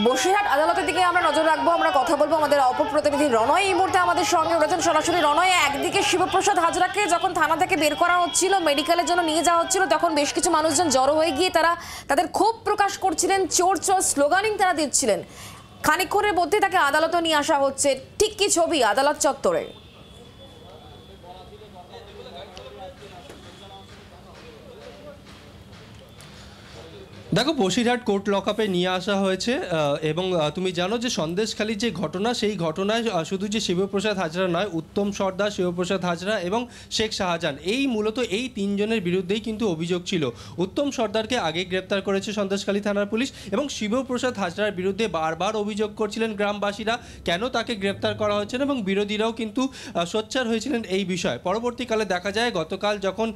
বসিরহাট আদালতের দিকে আমরা নজর রাখবো, আমরা কথা বলবো আমাদের অপপ্রতিনিধি রনয় এই মুহূর্তে আমাদের সঙ্গে রয়েছেন সরাসরি। রনয়, একদিকে শিবপ্রসাদ হাজরাকে যখন থানা থেকে বের করা হচ্ছিল, মেডিকেলের জন্য নিয়ে যাওয়া হচ্ছিল, তখন বেশ কিছু মানুষজন জড়ো হয়ে গিয়ে তারা তাদের ক্ষোভ প্রকাশ করছিলেন, চোর চোর স্লোগানিং তারা দিচ্ছিলেন। খানিকক্ষণের মধ্যে তাকে আদালতে নিয়ে আসা হচ্ছে। ঠিক কি ছবি আদালত চত্বরে? দেখো, বসিরহাট কোর্ট লকআপে নিয়ে আসা হয়েছে এবং তুমি জানো যে সন্দেশখালীর যে ঘটনা, সেই ঘটনায় শুধু যে শিবপ্রসাদ হাজরা নয়, উত্তম সর্দার, শিবপ্রসাদ হাজরা এবং শেখ শাহজাহান, মূলত এই তিনজনের বিরুদ্ধেই কিন্তু অভিযোগ ছিল। উত্তম সর্দারকে আগে গ্রেপ্তার করেছে সন্দেশখালী থানার পুলিশ এবং শিবপ্রসাদ হাজরার বিরুদ্ধে বারবার অভিযোগ করছিলেন গ্রামবাসীরা কেন তাকে গ্রেপ্তার করা হচ্ছে না, এবং বিরোধীরাও কিন্তু সোচ্চার হয়েছিলেন এই বিষয়ে। পরবর্তীকালে দেখা যায় গতকাল যখন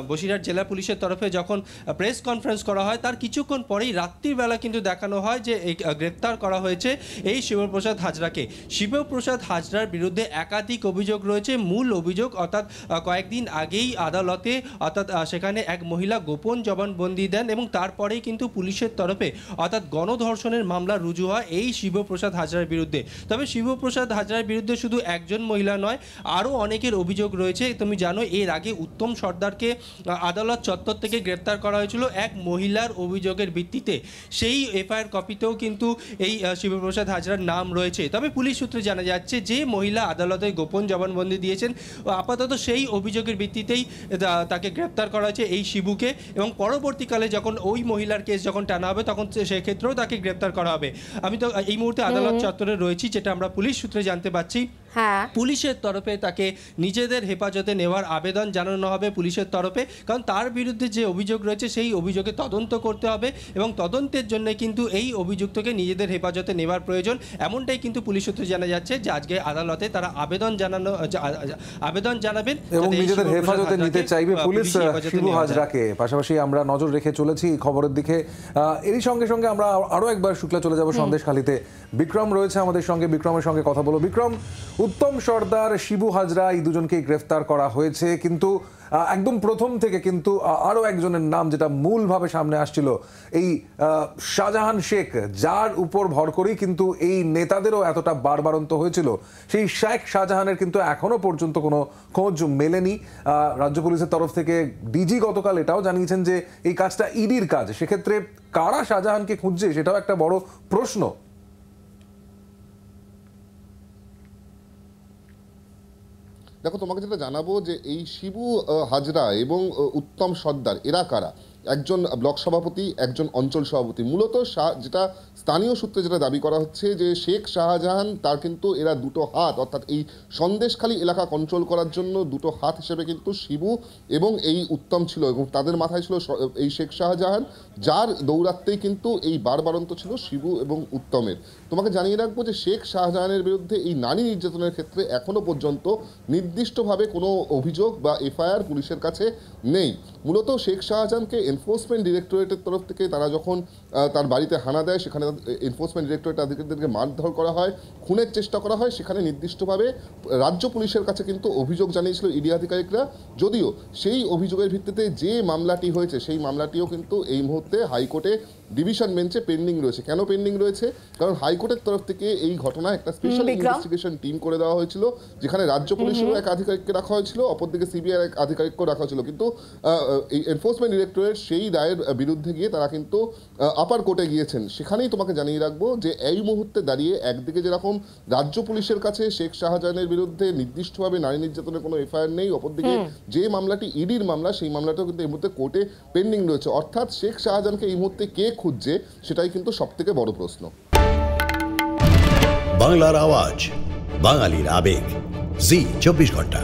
বসিরহাট জেলা পুলিশের তরফে যখন প্রেস কনফারেন্স করা হয়, তার কিছুক্ষণ পরেই রাত্রিবেলা কিন্তু দেখানো হয় যে গ্রেপ্তার করা হয়েছে এই শিবপ্রসাদ হাজরাকে। শিবপ্রসাদ হাজরার বিরুদ্ধে একাধিক অভিযোগ রয়েছে। মূল অভিযোগ অর্থাৎ কয়েকদিন আগেই আদালতে অর্থাৎ সেখানে এক মহিলা গোপন জবানবন্দি দেন এবং তারপরেই কিন্তু পুলিশের তরফে অর্থাৎ গণধর্ষণের মামলা রুজু হয় এই শিবপ্রসাদ হাজরার বিরুদ্ধে। তবে শিবপ্রসাদ হাজরার বিরুদ্ধে শুধু একজন মহিলা নয়, আরও অনেকের অভিযোগ রয়েছে। তুমি জানো এর আগে উত্তম সর্দারকে আদালত চত্বর থেকে গ্রেপ্তার করা হয়েছিল এক মহিলার অভিযোগের ভিত্তিতে। সেই এফআইআর কপিতেও কিন্তু এই শিবপ্রসাদ হাজরার নাম রয়েছে। তবে পুলিশ সূত্রে জানা যাচ্ছে যে মহিলা আদালতে গোপন জবানবন্দি দিয়েছেন, আপাতত সেই অভিযোগের ভিত্তিতেই তাকে গ্রেপ্তার করা হয়েছে এই শিবুকে, এবং পরবর্তীকালে যখন ওই মহিলার কেস যখন টানা হবে তখন সেক্ষেত্রেও তাকে গ্রেপ্তার করা হবে। আমি তো এই মুহূর্তে আদালত চত্বরে রয়েছি, যেটা আমরা পুলিশ সূত্রে জানতে পারছি। পুলিশের তরফে তাকে নিজেদের হেফাজতে নেওয়ার আবেদন জানানো হবে পুলিশের তরফে, কারণ তার বিরুদ্ধে যে অভিযোগ রয়েছে সেই অভিযোগে তদন্ত করতে হবে এবং তদন্তের জন্য কিন্তু এই অভিযুক্তকে নিজেদের হেফাজতে নেওয়ার প্রয়োজন। এমনটাই কিন্তু পুলিশ সূত্রে জানা যাচ্ছে যে আজকে আদালতে তারা আবেদন জানাবেন এবং নিজেদের হেফাজতে নিতে চাইবে পুলিশ শিবু হাজরাকে। পাশাপাশি আমরা নজর রেখে চলেছি খবরের দিকে। এরই সঙ্গে সঙ্গে আমরা আরো একবার শুক্লা চলে যাব সন্দেশখালীতে। বিক্রম রয়েছে আমাদের সঙ্গে, বিক্রমের সঙ্গে কথা বলবো। বিক্রম, উত্তম সর্দার, শিবু হাজরা, এই দুজনকেই গ্রেফতার করা হয়েছে, কিন্তু একদম প্রথম থেকে কিন্তু আরো একজনের নাম যেটা মূলভাবে সামনে আসছিল, এই শাহজাহান শেখ, যার উপর ভর করেই কিন্তু এই নেতাদেরও এতটা বাড়বাড়ন্ত হয়েছিল, সেই শেখ শাহজাহানের কিন্তু এখনো পর্যন্ত কোনো খোঁজ মেলেনি। রাজ্য পুলিশের তরফ থেকে ডিজি গতকাল এটাও জানিয়েছেন যে এই কাজটা ইডির কাজ। সেক্ষেত্রে কারা শাহজাহানকে খুঁজছে সেটাও একটা বড় প্রশ্ন। দেখো, তোমাকে যেটা জানাবো যে এই শিবু হাজরা এবং উত্তম সর্দার এরা কারা? একজন ব্লক সভাপতি, একজন অঞ্চল সভাপতি। মূলত যেটা স্থানীয় সূত্রে যেটা দাবি করা হচ্ছে যে শেখ শাহজাহান তার কিন্তু এরা দুটো হাত, অর্থাৎ এই সন্দেশখালী এলাকা কন্ট্রোল করার জন্য দুটো হাত হিসেবে কিন্তু শিবু এবং এই উত্তম ছিল, এবং তাদের মাথায় ছিল এই শেখ শাহজাহান, যার দৌরাত্মেই কিন্তু এই বাড়বাড়ন্ত ছিল শিবু এবং উত্তমের। তোমাকে জানিয়ে রাখবো যে শেখ শাহজাহানের বিরুদ্ধে এই নারী নির্যাতনের ক্ষেত্রে এখনো পর্যন্ত নির্দিষ্টভাবে কোনো অভিযোগ বা এফআইআর পুলিশের কাছে নেই। মূলত শেখ শাহজাহানকে এনফোর্সমেন্ট ডিরেক্টরেটের তরফ থেকে তারা যখন তার বাড়িতে হানা দেয়, সেখানে এনফোর্সমেন্ট ডিরেক্টরেট তাদেরকে মারধর করা হয়, খুনের চেষ্টা করা হয়। সেখানে নির্দিষ্টভাবে রাজ্য পুলিশের কাছে কিন্তু অভিযোগ জানিয়েছিল ইডি আধিকারিকরা, যদিও সেই অভিযোগের ভিত্তিতে যে মামলাটি হয়েছে সেই মামলাটিও কিন্তু এই মুহূর্তে হাইকোর্টে ডিভিশন বেঞ্চে পেন্ডিং রয়েছে। কেন পেন্ডিং রয়েছে? কারণ হাইকোর্টের তরফ থেকে এই ঘটনায় একটা স্পেশাল ইনভেস্টিগেশন টিম করে দেওয়া হয়েছিল, যেখানে রাজ্য পুলিশেরও এক আধিকারিককে রাখা হয়েছিল, অপরদিকে সিবিআই এক আধিকারিককেও রাখা হয়েছিল। কিন্তু এই এনফোর্সমেন্ট ডিরেক্টরেট সেই রায়ের বিরুদ্ধে গিয়ে তারা কিন্তু আপার কোর্টে গিয়েছেন। সেখানেই তোমাকে জানিয়ে রাখবো যে এই মুহূর্তে দাঁড়িয়ে একদিকে যেরকম রাজ্য পুলিশের কাছে শেখ শাহজাহানের বিরুদ্ধে নির্দিষ্টভাবে নারী নির্যাতনের কোনো এফআইআর নেই, অপরদিকে যে মামলাটি ইডির মামলা সেই মামলাটাও কিন্তু এই মুহূর্তে কোর্টে পেন্ডিং রয়েছে। অর্থাৎ শেখ শাহজাহানকে এই মুহূর্তে কে খুঁজছে সেটাই কিন্তু সবথেকে বড় প্রশ্ন। বাংলার আওয়াজ, বাঙালির আবেগ, জি 24 ঘন্টা।